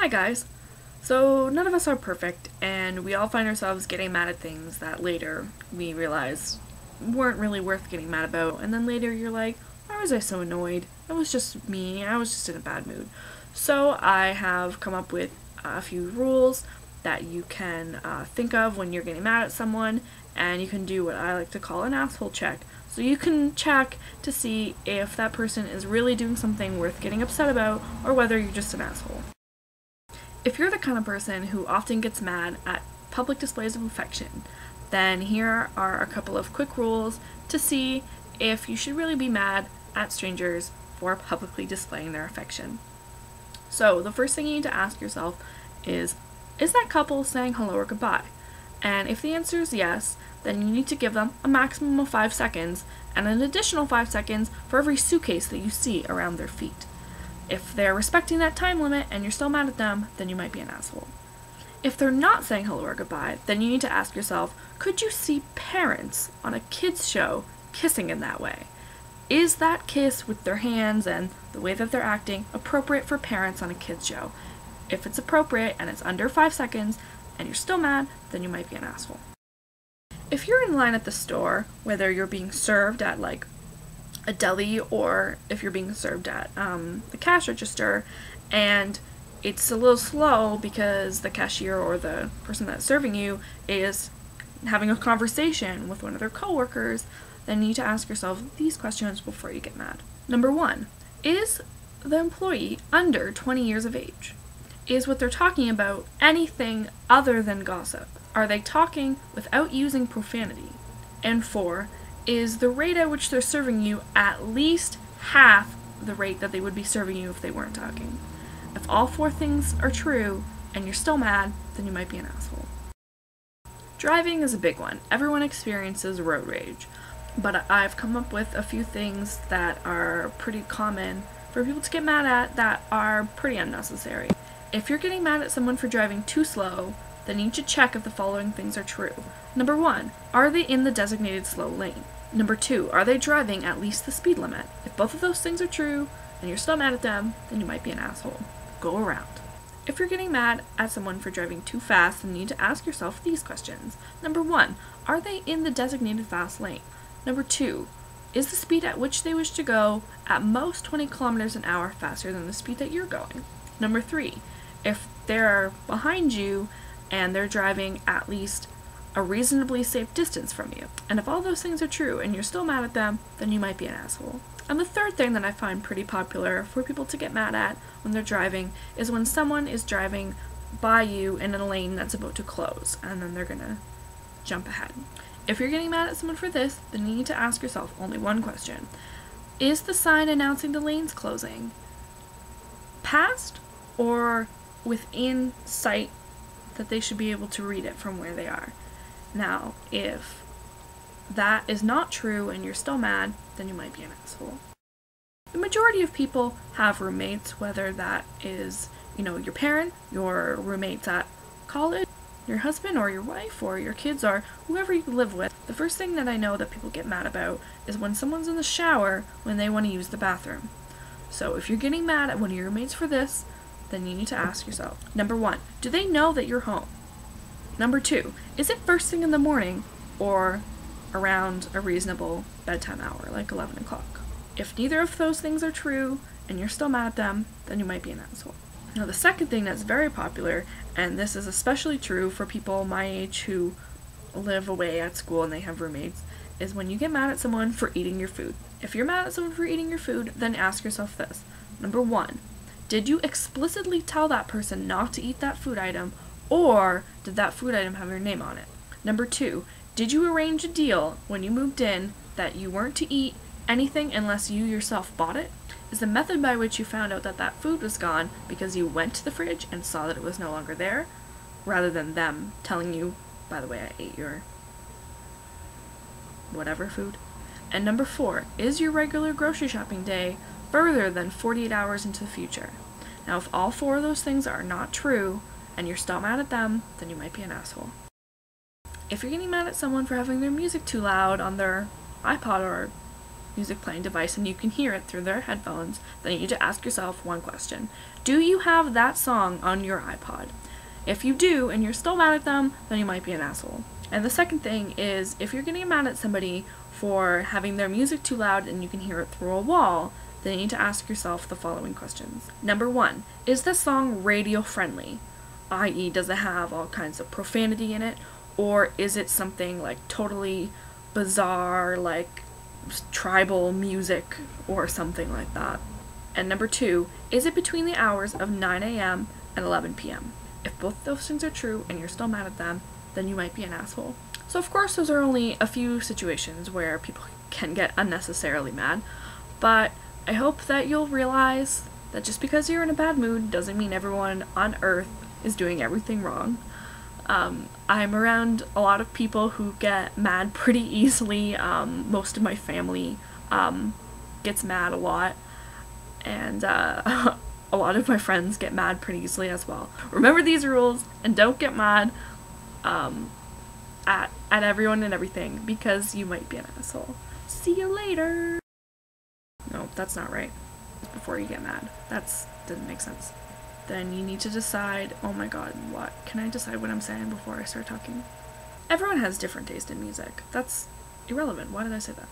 Hi guys! So none of us are perfect, and we all find ourselves getting mad at things that later we realize weren't really worth getting mad about, and then later you're like, why was I so annoyed? It was just me, I was just in a bad mood. So I have come up with a few rules that you can think of when you're getting mad at someone, and you can do what I like to call an asshole check. So you can check to see if that person is really doing something worth getting upset about, or whether you're just an asshole. If you're the kind of person who often gets mad at public displays of affection, then here are a couple of quick rules to see if you should really be mad at strangers for publicly displaying their affection. So the first thing you need to ask yourself is that couple saying hello or goodbye? And if the answer is yes, then you need to give them a maximum of 5 seconds and an additional 5 seconds for every suitcase that you see around their feet. If they're respecting that time limit and you're still mad at them, then you might be an asshole. If they're not saying hello or goodbye, then you need to ask yourself, could you see parents on a kids show kissing in that way? Is that kiss with their hands and the way that they're acting appropriate for parents on a kids show? If it's appropriate and it's under 5 seconds and you're still mad, then you might be an asshole. If you're in line at the store, whether you're being served at like a deli or if you're being served at the cash register and it's a little slow because the cashier or the person that's serving you is having a conversation with one of their coworkers, then you need to ask yourself these questions before you get mad. Number 1, is the employee under 20 years of age? Is what they're talking about anything other than gossip? Are they talking without using profanity? And 4, is the rate at which they're serving you at least half the rate that they would be serving you if they weren't talking? If all 4 things are true and you're still mad, then you might be an asshole. Driving is a big one. Everyone experiences road rage, but I've come up with a few things that are pretty common for people to get mad at that are pretty unnecessary. If you're getting mad at someone for driving too slow, then you need to check if the following things are true. Number 1, are they in the designated slow lane? Number 2, are they driving at least the speed limit? If both of those things are true, and you're still mad at them, then you might be an asshole. Go around. If you're getting mad at someone for driving too fast, then you need to ask yourself these questions. Number 1, are they in the designated fast lane? Number 2, is the speed at which they wish to go at most 20 kilometers an hour faster than the speed that you're going? Number 3, if they're behind you and they're driving at least a reasonably safe distance from you. And if all those things are true and you're still mad at them, then you might be an asshole. And the third thing that I find pretty popular for people to get mad at when they're driving is when someone is driving by you in a lane that's about to close and then they're gonna jump ahead. If you're getting mad at someone for this, then you need to ask yourself only one question. Is the sign announcing the lane's closing past or within sight that they should be able to read it from where they are? Now, if that is not true and you're still mad, then you might be an asshole. The majority of people have roommates, whether that is, your parent, your roommates at college, your husband or your wife or your kids or whoever you live with. The first thing that I know that people get mad about is when someone's in the shower when they want to use the bathroom. So if you're getting mad at one of your roommates for this, then you need to ask yourself. Number 1, do they know that you're home? Number 2, is it first thing in the morning or around a reasonable bedtime hour, like 11 o'clock? If neither of those things are true and you're still mad at them, then you might be an asshole. Now the second thing that's very popular, and this is especially true for people my age who live away at school and they have roommates, is when you get mad at someone for eating your food. If you're mad at someone for eating your food, then ask yourself this. Number 1, did you explicitly tell that person not to eat that food item, or did that food item have your name on it? Number 2, did you arrange a deal when you moved in that you weren't to eat anything unless you yourself bought it? Is the method by which you found out that that food was gone because you went to the fridge and saw that it was no longer there, rather than them telling you, by the way, I ate your whatever food? And number 4, is your regular grocery shopping day further than 48 hours into the future? Now, if all 4 of those things are not true, and you're still mad at them, then you might be an asshole. If you're getting mad at someone for having their music too loud on their iPod or music playing device and you can hear it through their headphones, then you need to ask yourself one question. Do you have that song on your iPod? If you do and you're still mad at them, then you might be an asshole. And the second thing is, if you're getting mad at somebody for having their music too loud and you can hear it through a wall, then you need to ask yourself the following questions. Number 1, is this song radio friendly? I.e., does it have all kinds of profanity in it? Or is it something like totally bizarre, like tribal music or something like that? And number 2, is it between the hours of 9 a.m. and 11 p.m.? If both those things are true and you're still mad at them, then you might be an asshole. So of course those are only a few situations where people can get unnecessarily mad, but I hope that you'll realize that just because you're in a bad mood doesn't mean everyone on earth is doing everything wrong. I'm around a lot of people who get mad pretty easily. Most of my family gets mad a lot, and a lot of my friends get mad pretty easily as well. Remember these rules and don't get mad at everyone and everything, because you might be an asshole. See you later! No, that's not right. Before you get mad. That doesn't make sense. Then you need to decide, oh my god, what? Can I decide what I'm saying before I start talking? Everyone has different taste in music. That's irrelevant. Why did I say that?